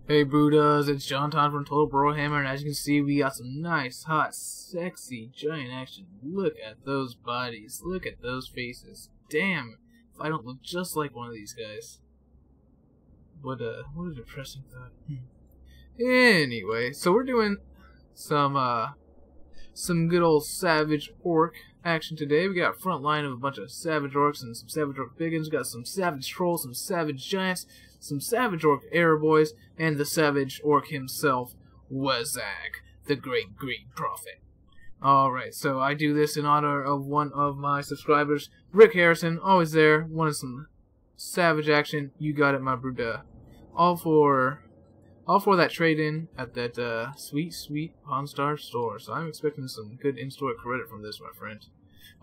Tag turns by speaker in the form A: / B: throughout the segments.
A: Hey Buddhas, it's John Tom from Total Brohammer, and as you can see, we got some nice, hot, sexy, giant action. Look at those bodies. Look at those faces. Damn, if I don't look just like one of these guys. What a depressing thought. Anyway, so we're doing some good old savage orc action today. We got a front line of a bunch of savage orcs and some savage orc biggins. We got some savage trolls, some savage giants, some savage orc arrow boys, and the savage orc himself, waaagh, the great Greek prophet. Alright, so I do this in honor of one of my subscribers, Rick Harrison, always there, wanted some savage action. You got it, my Buddha. All for that trade-in at that sweet Pawnstar store. So I'm expecting some good in-store credit from this, my friend.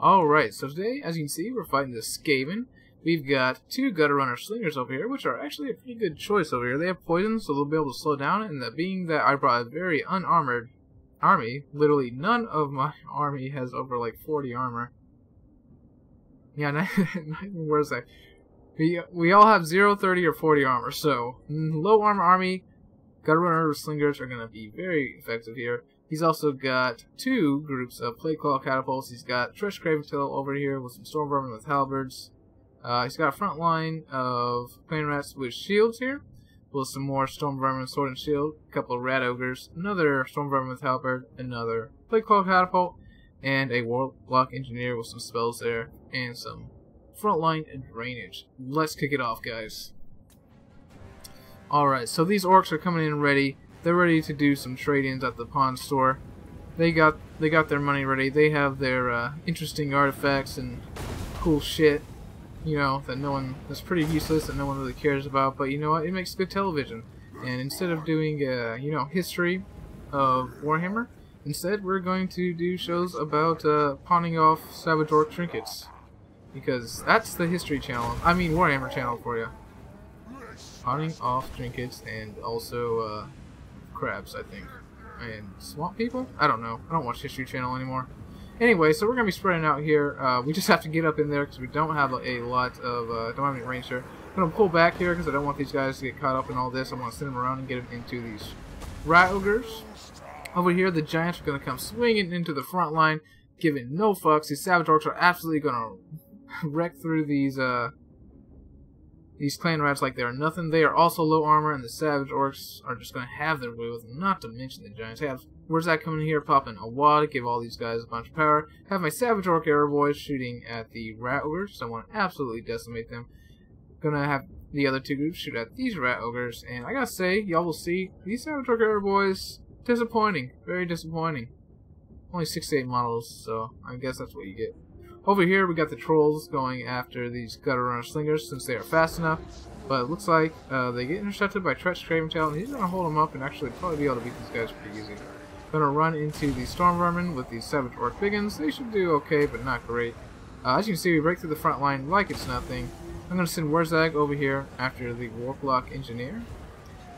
A: Alright, so today, as you can see, we're fighting the Skaven. We've got two Gutter Runner Slingers over here, which are actually a pretty good choice over here. They have poison, so they'll be able to slow down, and that being that I brought a very unarmored army, literally none of my army has over like 40 armor. Yeah, not even worse. We all have 0, 30, or 40 armor, so low armor army, Gutter Runner Slingers are going to be very effective here. He's also got two groups of Plague Claw Catapults. He's got Tresh Craven Tail over here with some Storm Vermin with Halberds. He's got a front line of Plain Rats with shields here, with some more Storm Vermin Sword and Shield, a couple of Rat Ogres, another Storm Vermin with Halberd, another Plague Claw Catapult, and a Warlock Engineer with some spells there, and some front line and drainage. Let's kick it off, guys. Alright, so these orcs are coming in ready. They're ready to do some trade-ins at the pawn store. They got their money ready. They have their interesting artifacts and cool shit, you know, that's pretty useless, that no one really cares about, but you know what, it makes good television. And instead of doing you know, history of Warhammer, instead we're going to do shows about pawning off savage orc trinkets, because that's the history channel, I mean Warhammer channel for you. Pawning off trinkets, and also crabs, I think, and swamp people? I don't know, I don't watch history channel anymore. Anyway, so we're going to be spreading out here. We just have to get up in there because we don't have a lot of, don't have any range here. I'm going to pull back here because I don't want these guys to get caught up in all this. I want to send them around and get them into these Rat Ogres. Over here, the Giants are going to come swinging into the front line, giving no fucks. These Savage Orcs are absolutely going to wreck through these Clan Rats like they're nothing. They are also low armor, and the Savage Orcs are just going to have their way with them, not to mention the Giants. Where's that coming in here? Popping a wad, give all these guys a bunch of power. Have my Savage Orc Arrow Boys shooting at the Rat Ogres, so I want to absolutely decimate them. Gonna have the other two groups shoot at these Rat Ogres, and I gotta say, y'all will see, these Savage Orc Arrow Boys, disappointing. Very disappointing. Only 6 to 8 models, so I guess that's what you get. Over here, we got the Trolls going after these Gutter Runner Slingers, since they are fast enough. But it looks like they get intercepted by Tresh Craven Tail, and he's gonna hold them up and actually probably be able to beat these guys pretty easy. Gonna run into the Storm Vermin with these Savage Orc Biggins. They should do okay, but not great. As you can see, we break through the front line like it's nothing. I'm gonna send waaagh over here after the Warlock Engineer.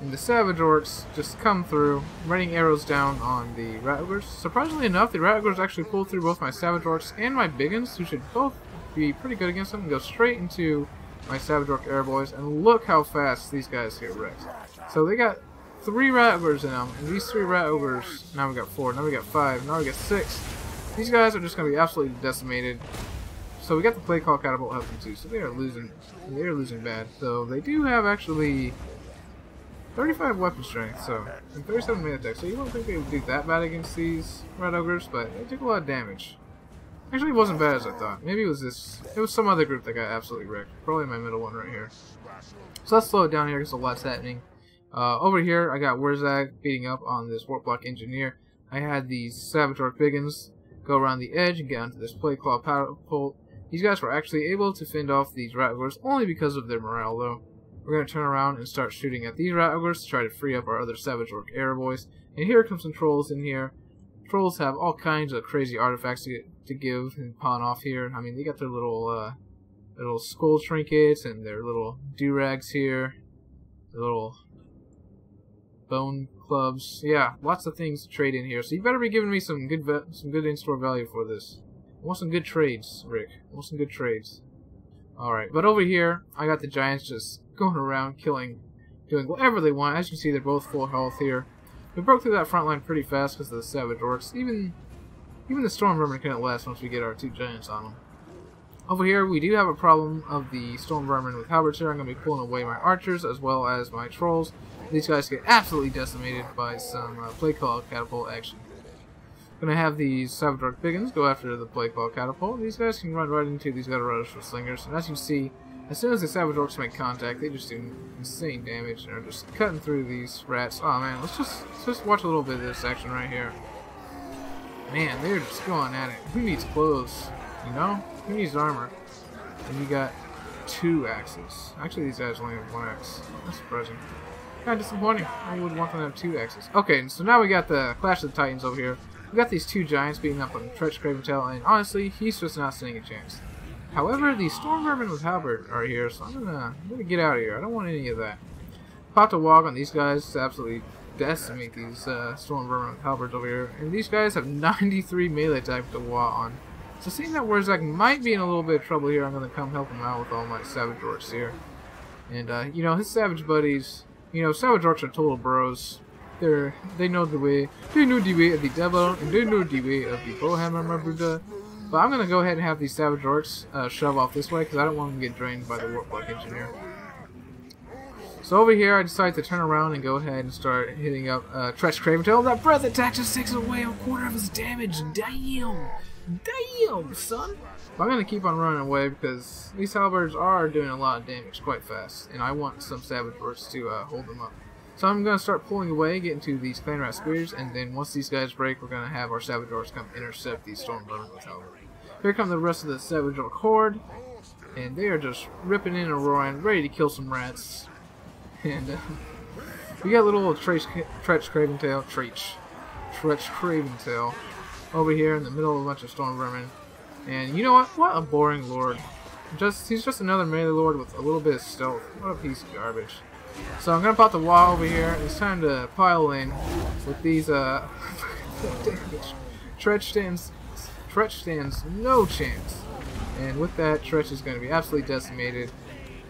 A: And the Savage Orcs just come through, raining arrows down on the Rat Ogres. Surprisingly enough, the Rat Ogres actually pull through both my Savage Orcs and my Biggins, who should both be pretty good against them, and go straight into my Savage Orc Arrow Boys. And look how fast these guys get wrecked. So they got 3 Rat Ogres in them, and these 3 Rat Ogres, now we got 4, now we got 5, now we got 6. These guys are just going to be absolutely decimated. So we got the Plague Claw Catapult helping too, so they are losing bad. Though they do have actually 35 weapon strength, so, and 37 melee attack, so you don't think they would do that bad against these Rat Ogres, but they took a lot of damage. Actually, it wasn't bad as I thought. Maybe it was some other group that got absolutely wrecked. Probably my middle one right here. So let's slow it down here because a lot's happening. Over here, I got waaagh beating up on this Warlock Engineer. I had these Savage Orc Biggins go around the edge and get onto this Plague Claw Catapult. These guys were actually able to fend off these Rat Ogres only because of their morale, though. We're going to turn around and start shooting at these Rat Ogres to try to free up our other Savage Orc Arrow Boys. And here comes some Trolls in here. Trolls have all kinds of crazy artifacts to give and pawn off here. I mean, they got their little skull trinkets and their little do-rags here. Their little bone clubs. Yeah, lots of things to trade in here. So you better be giving me some good in-store value for this. I want some good trades, Rick. I want some good trades. Alright, but over here, I got the Giants just going around killing doing whatever they want. As you can see, they're both full health here. We broke through that front line pretty fast because of the Savage Orcs. Even the Storm Vermin couldn't last once we get our 2 giants on them. Over here, we do have a problem of the Storm Vermin with halberds here. I'm going to be pulling away my archers as well as my trolls. These guys get absolutely decimated by some Plague Claw Catapult action. I'm going to have these Savage Orc Biggins go after the Plague Claw Catapult. These guys can run right into these Gutter Rudders with Slingers. And as you can see, as soon as the Savage Orcs make contact, they just do insane damage and are just cutting through these rats. Oh man, let's just watch a little bit of this action right here. Man, they're just going at it. Who needs clothes? You know? Who needs armor? And you got 2 axes. Actually, these guys only have 1 axe. That's surprising. Kind of disappointing. I would want them to have 2 axes. Okay, so now we got the Clash of the Titans over here. We got these 2 giants beating up on Tretch Craventail, and honestly, he's just not standing a chance. However, the Storm Vermin with Halberd are here, so I'm gonna get out of here. I don't want any of that. Popped a waaagh on these guys to absolutely decimate these Storm Vermin with Halberds over here, and these guys have 93 melee attack with the waaagh on. So seeing that Warzak might be in a little bit of trouble here, I'm gonna come help him out with all my Savage Orcs here. And you know, his Savage buddies, you know, Savage Orcs are total bros. They know the way. They know the way of the devil, and they know the way of the Brohammer, my Buddha. But I'm gonna go ahead and have these Savage Orcs shove off this way because I don't want them to get drained by the Warp-like Engineer. So over here, I decided to turn around and go ahead and start hitting up Tretch Craventail. That breath attack just takes away a quarter of his damage. Damn! Damn, son! But I'm gonna keep on running away because these halberds are doing a lot of damage quite fast, and I want some Savage Orcs to hold them up. So I'm going to start pulling away, get into these Clan Rat Spears, and then once these guys break, we're going to have our Savage Orcs come intercept these Storm Vermin with halberd. Here come the rest of the Savage Orc Horde, and they are just ripping in and roaring, ready to kill some rats. And we got little Tretch Craventail over here in the middle of a bunch of Storm Vermin. And you know what? What a boring lord. He's just another melee lord with a little bit of stealth. What a piece of garbage. So I'm gonna pop the waaagh over here. It's time to pile in with these Tretch stands no chance. And with that, Tretch is gonna be absolutely decimated,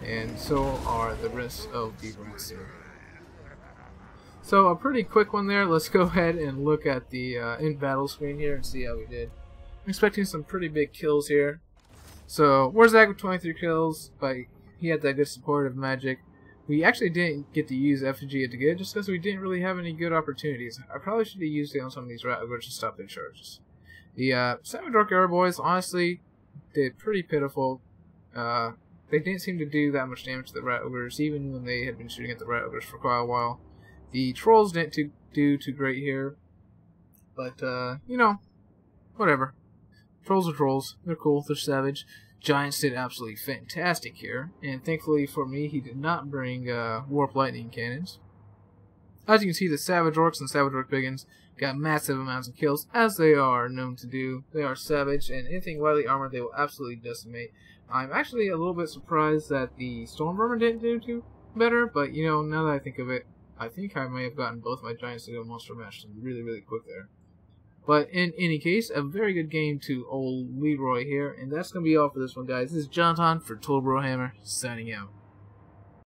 A: and so are the rest of the rats here. So a pretty quick one there. Let's go ahead and look at the in battle screen here and see how we did. I'm expecting some pretty big kills here. So Warzak with 23 kills, but he had that good supportive magic. We actually didn't get to use effigy at the good just because we didn't really have any good opportunities. I probably should have used it on some of these rat ogres to stop their charges. The Savage Orc Arrow Boys, honestly, did pretty pitiful. They didn't seem to do that much damage to the rat ogres, even when they had been shooting at the rat ogres for quite a while. The trolls didn't do too great here, but you know, whatever. Trolls are trolls. They're cool. They're savage. Giants did absolutely fantastic here, and thankfully for me, he did not bring Warp Lightning Cannons. As you can see, the Savage Orcs and Savage Orc Biggins got massive amounts of kills, as they are known to do. They are savage, and anything lightly armored, they will absolutely decimate. I'm actually a little bit surprised that the Storm Vermin didn't do too better, but you know, now that I think of it, I think I may have gotten both my Giants to do a monster match really, really quick there. But in any case, a very good game to old Leroy here, and that's going to be all for this one, guys. This is Jonathan for Total Brohammer, signing out.